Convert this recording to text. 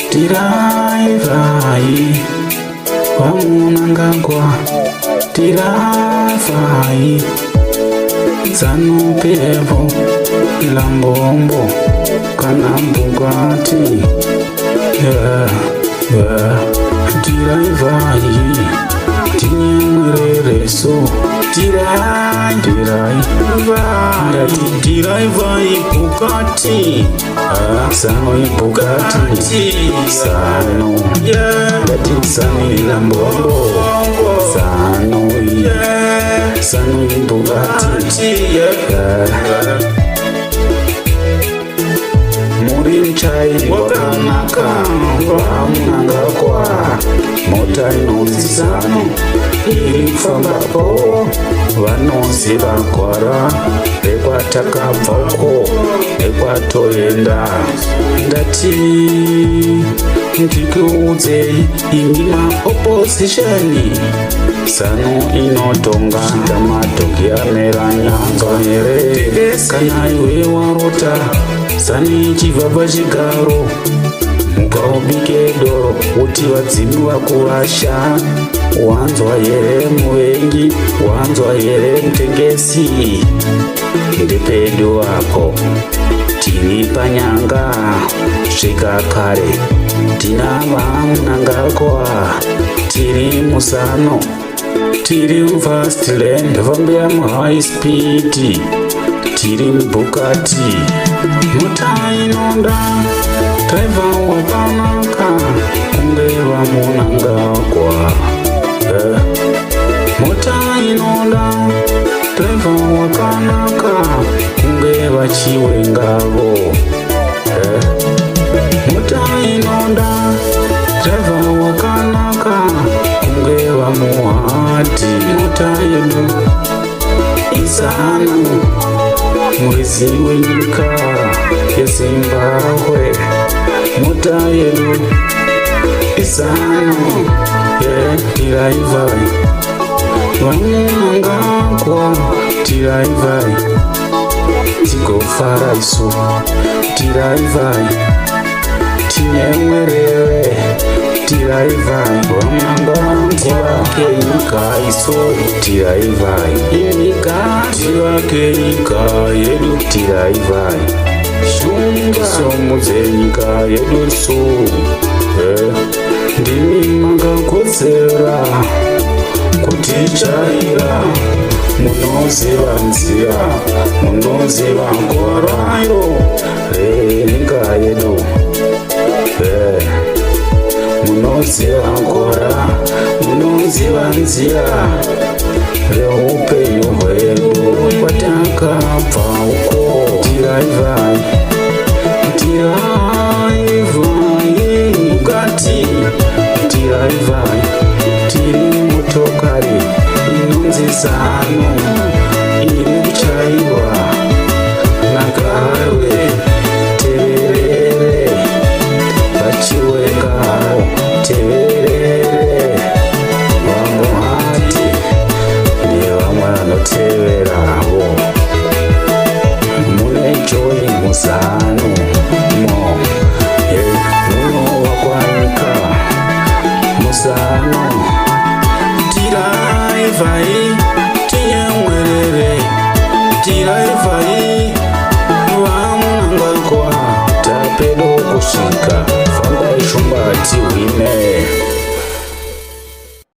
tiraivai vamunangagwa tiraivai Zanu-PF Lambombo kana Bugatti tiraivai tinyemwerereso tiraivai Bugatti Sano Bugatti Sano Lambombo Sano Bugatti Murinchai wakanaka vamunangagwa mota inonzi Sano iri kufambapo vanonzi vagwara rekwatakabva uko nekwatoenda ndati ndikuudzei indima opposition Sano inotonga ndamadhogi amera nyanga here kana iwe warota Sani ichibva pachigaro mukaubike doro kuti vadzimi vakuvasha wanzwa here muvengi wanzwa here mutengesi ndepedo apo tiri panyanga svika kare tina vamunangagwa tiri musano tiri mufastland vambira muhigh speed tiri mubhukati mota inonda driver wakanaka kunge vamunangagwa mota inonda driver wakanaka kunge vachiwengavo mota inonda driver wakanaka kunge vamuhati mota yedu Sano mwezi wenyika yeZimbabwe mota yedu Sano tiraivai vamunangagwa tiraivai tigofara isu tiraivai tinyemwerere tiraivai vamunangagwa kenyika isu tiraivai tivake nyika yedu tiraivai somudze nyika yedu su ndimi makakodzera kutichaira munoziva nzira munoziva ngwarayo renyika yedu munoziva ngora munoziva nzira reupenyu hwedu kwatakabva uko tiraivai Bugatti tiraivai tiri motokari inonzi Sano iri kuchaiwa nagarwe teverere vachiwengaro teverere vamuhati nevamwe vanoteverawo mune joy musano muno wakwanika musano tiraivai tinyemwerere tiraivai vamunangagwa tapedo kusvika fambai shumbati